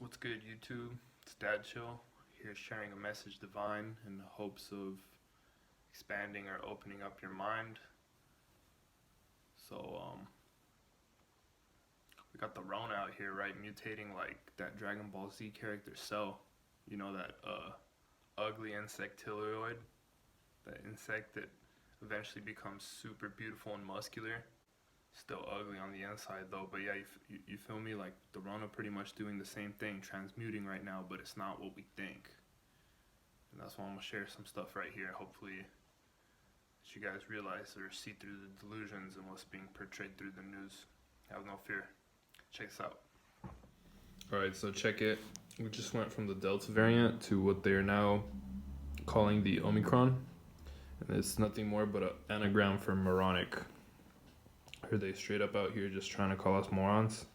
What's good, YouTube? It's Dad Chill here, sharing a message divine in the hopes of expanding or opening up your mind. So, we got the Rona out here, right? Mutating like that Dragon Ball Z character Cell. You know, that ugly insectiloid, that insect that eventually becomes super beautiful and muscular. Still ugly on the inside though, but yeah, you feel me? Like the Rona pretty much doing the same thing, transmuting right now, but it's not what we think. And that's why I'm gonna share some stuff right here. Hopefully, that you guys realize or see through the delusions and what's being portrayed through the news. Have no fear. Check this out. Alright, so check it. We just went from the Delta variant to what they are now calling the Omicron. And it's nothing more but an anagram for moronic. Are they straight up out here just trying to call us morons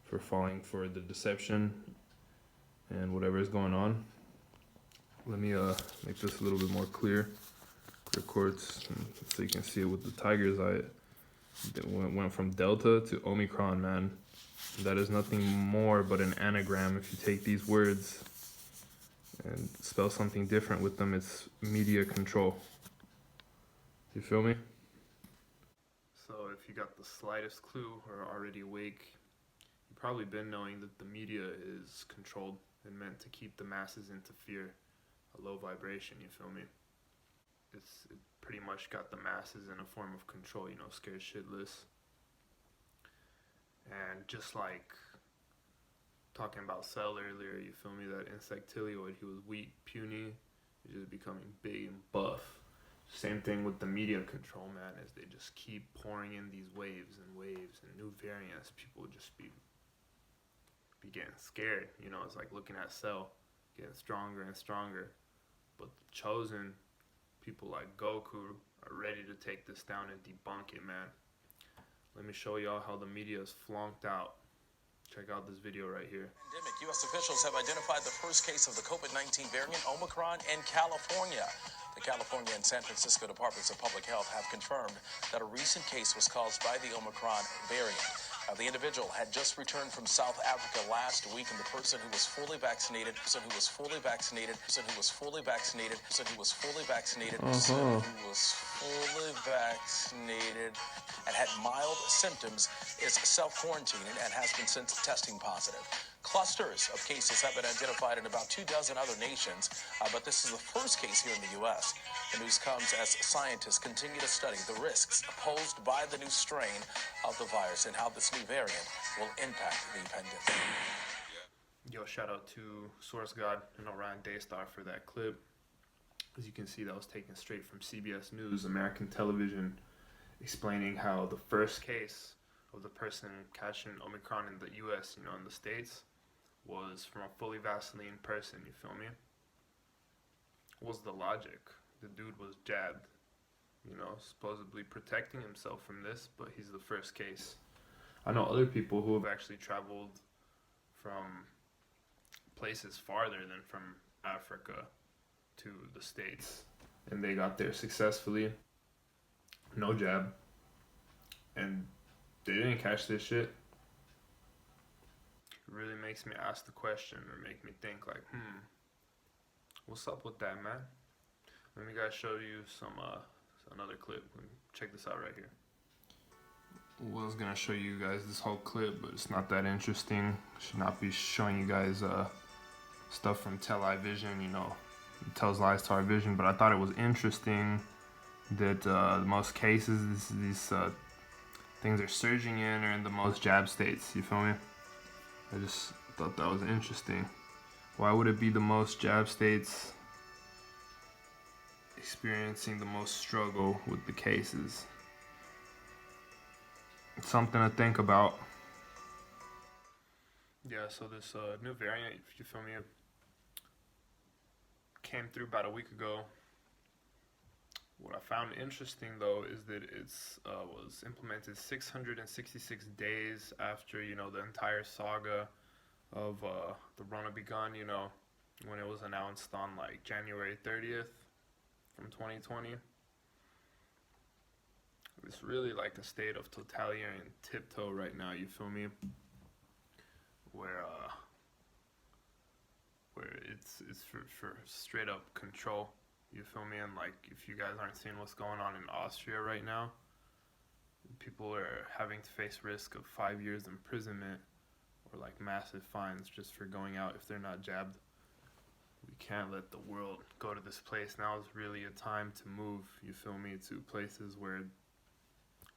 for falling for the deception and whatever is going on? Let me make this a little bit more clear quartz, so you can see it with the tiger's eye. It went from Delta to Omicron, man. That is nothing more but an anagram. If you take these words and spell something different with them, it's media control. You feel me? So if you got the slightest clue or are already awake, you've probably been knowing that the media is controlled and meant to keep the masses into fear, a low vibration, you feel me? It pretty much got the masses in a form of control, you know, scared shitless. And just like talking about Cell earlier, you feel me, that insectiloid, he was weak, puny, he's just becoming big and buff. Same thing with the media control, man, as they just keep pouring in these waves and new variants. People just be getting scared, you know. It's like looking at Cell getting stronger and stronger, but the chosen people like Goku are ready to take this down and debunk it, man. Let me show y'all how the media is flunked out. Check out this video right here. Pandemic. U.S. officials have identified the first case of the COVID-19 variant Omicron in California. The California and San Francisco Departments of Public Health have confirmed that a recent case was caused by the Omicron variant. The individual had just returned from South Africa last week, and the person who was fully vaccinated, and had mild symptoms is self-quarantining and has been sent testing positive. Clusters of cases have been identified in about 24 other nations, but this is the first case here in the U.S. The news comes as scientists continue to study the risks posed by the new strain of the virus and how this new variant will impact the pandemic. Yo, shout out to Source God and Orion Daystar for that clip. As you can see, that was taken straight from CBS News, American television, explaining how the first case of the person catching Omicron in the U.S., you know, in the States, was from a fully vaccinated person, you feel me? What's the logic? The dude was jabbed, you know, supposedly protecting himself from this, but he's the first case. I know other people who have actually traveled from places farther than from Africa to the States, and they got there successfully, no jab, and they didn't catch this shit. It really makes me ask the question, or make me think like, what's up with that, man? Let me guys show you another clip. Check this out right here. Well, I was gonna show you guys this whole clip, but it's not that interesting. Should not be showing you guys stuff from Television, you know. It tells lies to our vision, but I thought it was interesting that the most cases, these things are surging in are in the most jab states, you feel me? I just thought that was interesting. Why would it be the most jab states experiencing the most struggle with the cases? It's something to think about. Yeah, so this new variant, if you feel me, came through about a week ago. What I found interesting though is that it's was implemented 666 days after, you know, the entire saga of the Rona begun, you know, when it was announced on like January 30th from 2020. It's really like a state of totalitarian tiptoe right now, you feel me? Where it's for straight up control. You feel me? And like, if you guys aren't seeing what's going on in Austria right now, people are having to face risk of 5 years imprisonment or like massive fines just for going out if they're not jabbed. We can't let the world go to this place. Now is really a time to move, you feel me, to places where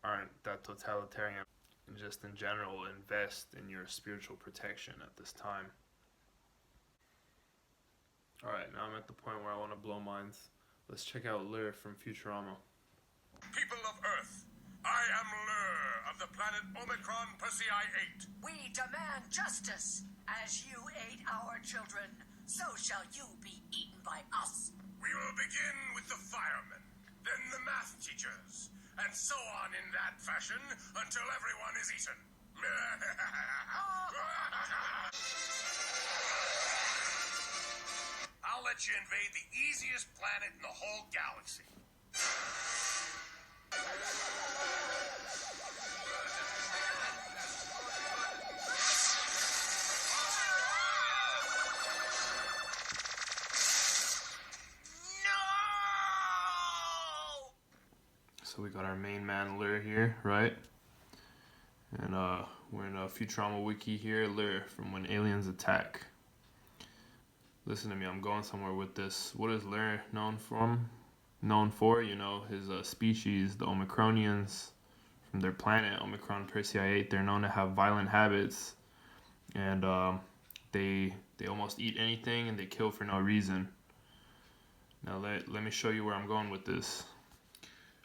aren't that totalitarian. And just in general, invest in your spiritual protection at this time. Alright, now I'm at the point where I want to blow minds. Let's check out Lur from Futurama. People of Earth, I am Lur of the planet Omicron Persei 8. We demand justice. As you ate our children, so shall you be eaten by us. We will begin with the firemen, then the math teachers, and so on in that fashion until everyone is eaten. I'll let you invade the easiest planet in the whole galaxy. So we got our main man Lur here, right? And we're in a Futurama wiki here, Lur, from When Aliens Attack. Listen to me, I'm going somewhere with this. What is Lur known for? You know, his species, the Omicronians, from their planet, Omicron Persei 8, they're known to have violent habits. And they almost eat anything and they kill for no reason. Now let me show you where I'm going with this.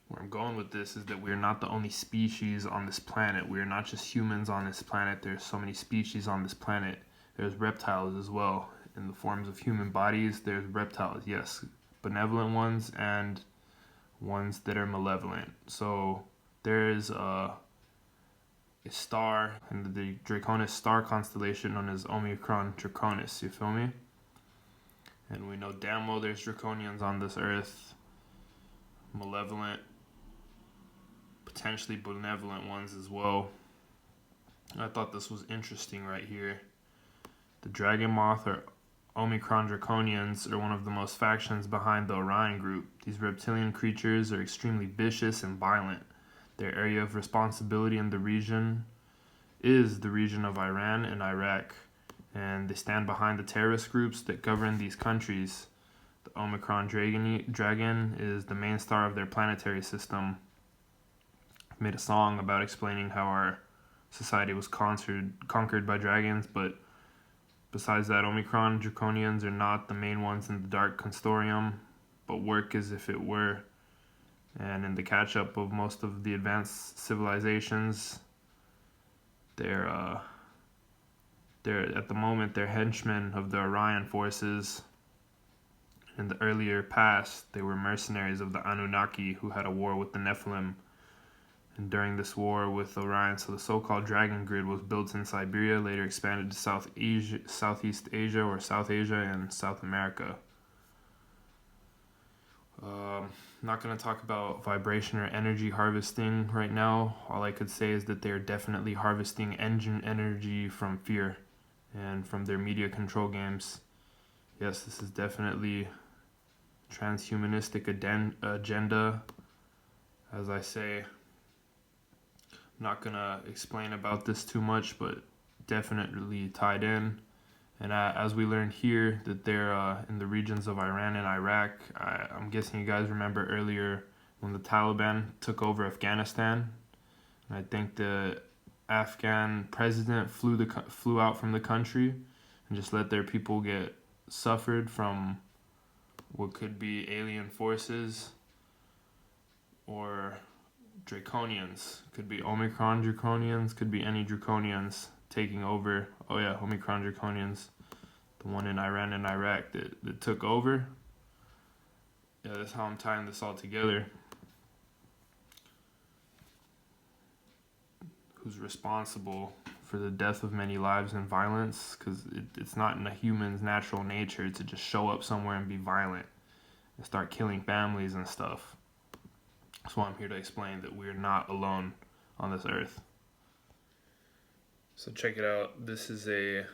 Where I'm going with this is that we're not the only species on this planet. We're not just humans on this planet. There's so many species on this planet. There's reptiles as well. In the forms of human bodies, there's reptiles, yes. Benevolent ones and ones that are malevolent. So there is a star in the Draconis star constellation known as Omicron Draconis. You feel me? And we know damn well there's draconians on this earth. Malevolent, potentially benevolent ones as well. I thought this was interesting right here. The Dragon Moth or Omicron Draconians are one of the most factions behind the Orion group. These reptilian creatures are extremely vicious and violent. Their area of responsibility in the region is the region of Iran and Iraq, and they stand behind the terrorist groups that govern these countries. The Omicron dragon is the main star of their planetary system. I've made a song about explaining how our society was conquered by dragons, but besides that, Omicron Draconians are not the main ones in the Dark Constorium, but work as if it were. And in the catch-up of most of the advanced civilizations, they're at the moment they're henchmen of the Orion forces. In the earlier past, they were mercenaries of the Anunnaki who had a war with the Nephilim. And during this war with Orion, so the so-called Dragon Grid was built in Siberia, later expanded to Southeast Asia or South Asia and South America. Not going to talk about vibration or energy harvesting right now. All I could say is that they're definitely harvesting engine energy from fear and from their media control games. Yes, this is definitely transhumanistic agenda. As I say, I'm not gonna explain about this too much, but definitely tied in. And as we learned here, that they're in the regions of Iran and Iraq. I'm guessing you guys remember earlier when the Taliban took over Afghanistan. And I think the Afghan president flew out from the country and just let their people get suffered from what could be alien forces or Draconians. Could be Omicron Draconians, could be any Draconians taking over. Oh yeah, Omicron Draconians, the one in Iran and Iraq that took over. Yeah, that's how I'm tying this all together. Who's responsible for the death of many lives and violence? Because it's not in a human's natural nature to just show up somewhere and be violent and start killing families and stuff. That's why I'm here to explain that we're not alone on this earth. So check it out. This is a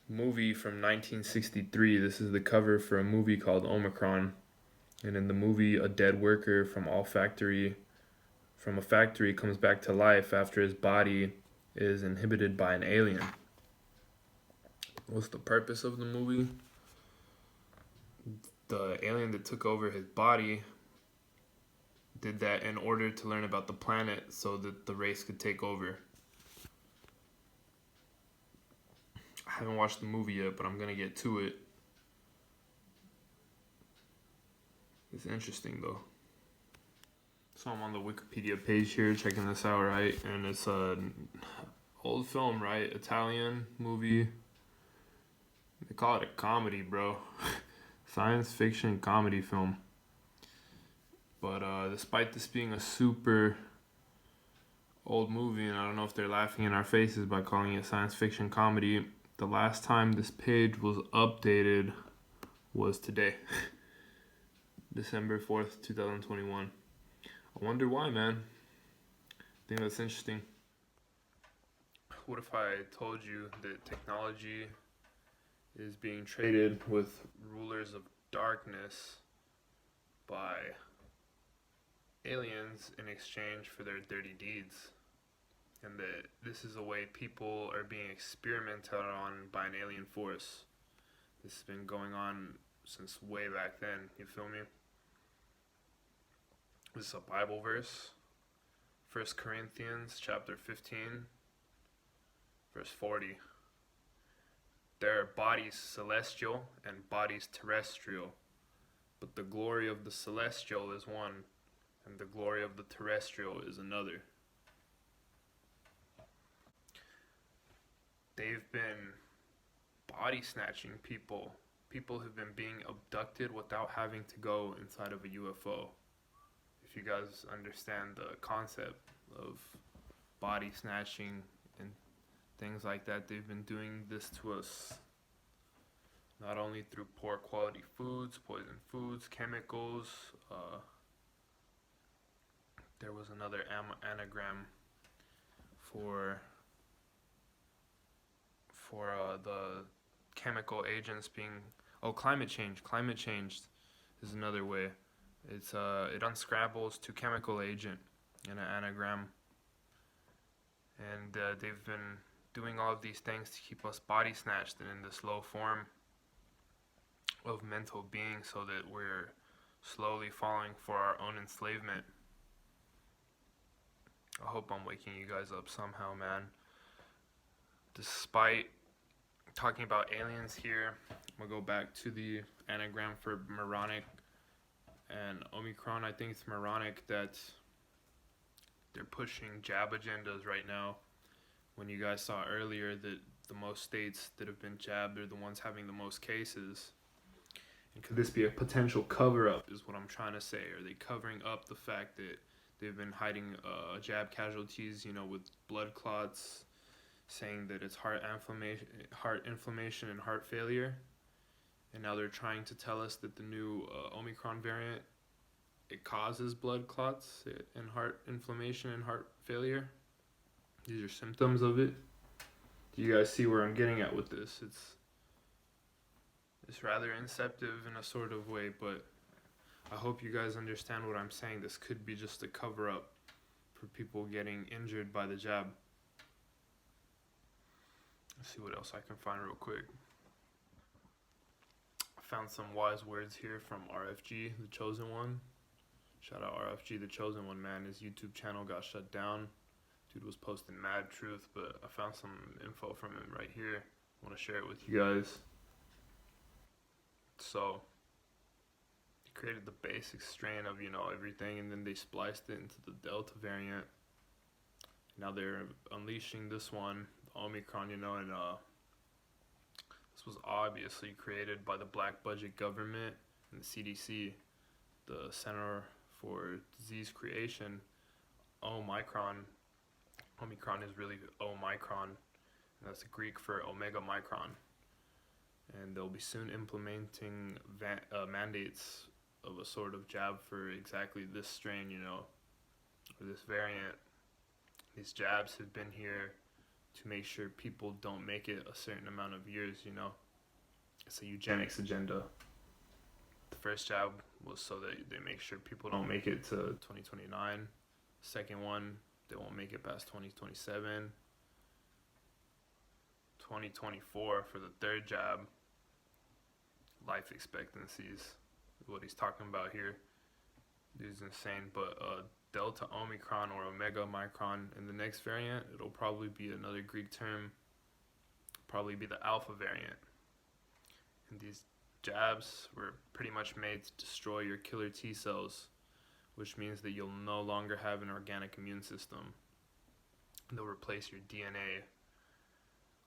movie from 1963. This is the cover for a movie called Omicron. And in the movie, a dead worker from a factory comes back to life after his body is inhibited by an alien. What's the purpose of the movie? The alien that took over his body did that in order to learn about the planet so that the race could take over. I haven't watched the movie yet, but I'm gonna get to it. It's interesting though. So I'm on the Wikipedia page here, checking this out, right? And it's an old film, right? Italian movie. They call it a comedy, bro. Science fiction comedy film. But despite this being a super old movie, and I don't know if they're laughing in our faces by calling it science fiction comedy, the last time this page was updated was today. December 4th, 2021. I wonder why, man. I think that's interesting. What if I told you that technology is being traded with rulers of darkness by aliens in exchange for their dirty deeds? And that this is a way people are being experimented on by an alien force. This has been going on since way back then, you feel me? This is a Bible verse, 1 Corinthians chapter 15, verse 40. There are bodies celestial and bodies terrestrial, but the glory of the celestial is one, and the glory of the terrestrial is another. They've been body snatching people. People have been being abducted without having to go inside of a UFO. If you guys understand the concept of body snatching and things like that, they've been doing this to us not only through poor quality foods, poison foods, chemicals. There was another anagram for the chemical agents being climate change. Climate change is another way. It's it unscrambles to chemical agent in an anagram, and they've been doing all of these things to keep us body snatched and in this low form of mental being, so that we're slowly falling for our own enslavement. I hope I'm waking you guys up somehow, man. Despite talking about aliens here, I'm gonna go back to the anagram for Moronic and Omicron. I think it's Moronic that they're pushing jab agendas right now. When you guys saw earlier that the most states that have been jabbed are the ones having the most cases. And could this be a potential cover-up is what I'm trying to say. Are they covering up the fact that they've been hiding jab casualties, with blood clots, saying that it's heart inflammation and heart failure? And now they're trying to tell us that the new Omicron variant, it causes blood clots and heart inflammation and heart failure. These are symptoms of it. Do you guys see where I'm getting at with this? It's rather inceptive in a sort of way, but I hope you guys understand what I'm saying. This could be just a cover-up for people getting injured by the jab. Let's see what else I can find real quick. I found some wise words here from RFG, the Chosen One. Shout out RFG, the Chosen One, man. His YouTube channel got shut down. Dude was posting mad truth, but I found some info from him right here. I want to share it with you guys. So, they created the basic strain of, everything, and then they spliced it into the Delta variant. Now they're unleashing this one, the Omicron, and this was obviously created by the black budget government and the CDC, the Center for Disease Creation. Omicron is really Omicron, and that's Greek for Omega Micron. And they'll be soon implementing mandates of a sort of jab for exactly this strain, or this variant. These jabs have been here to make sure people don't make it a certain amount of years, you know. It's a eugenics agenda. The first jab was so that they make sure people don't make it to 2029. Second one, they won't make it past 2027. 2024 for the third jab. Life expectancies, what he's talking about here. Dude's insane. But Delta Omicron or Omega Micron in the next variant, it'll probably be another Greek term, probably be the Alpha variant. And these jabs were pretty much made to destroy your killer T cells, which means that you'll no longer have an organic immune system. They'll replace your DNA,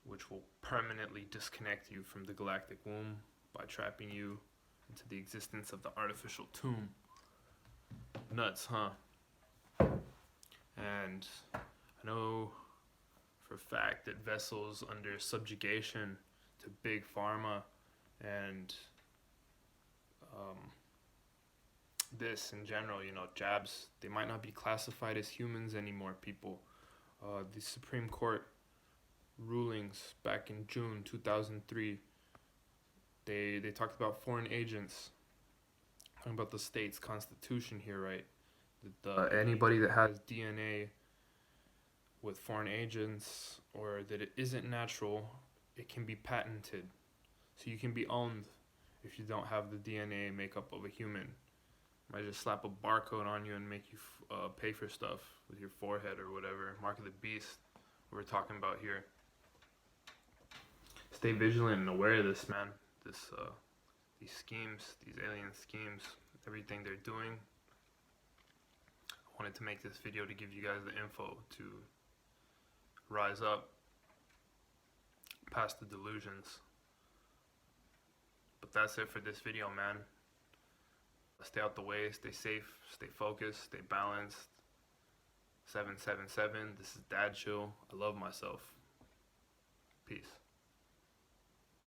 which will permanently disconnect you from the galactic womb by trapping you into the existence of the artificial tomb. Nuts, huh? And I know for a fact that vessels under subjugation to big pharma and this in general, you know, jabs, they might not be classified as humans anymore, people. The Supreme Court rulings back in June 2003, they talked about foreign agents, talking about the state's constitution here, right? That anybody that has DNA with foreign agents or that it isn't natural, it can be patented. So you can be owned if you don't have the DNA makeup of a human. Might just slap a barcode on you and make you pay for stuff with your forehead or whatever. Mark of the beast, we're talking about here. Stay vigilant and aware of this, man. These schemes, these alien schemes, everything they're doing. I wanted to make this video to give you guys the info to rise up past the delusions. But that's it for this video, man. Stay out the way, stay safe, stay focused, stay balanced. 777, this is Dad Chill. I love myself. Peace.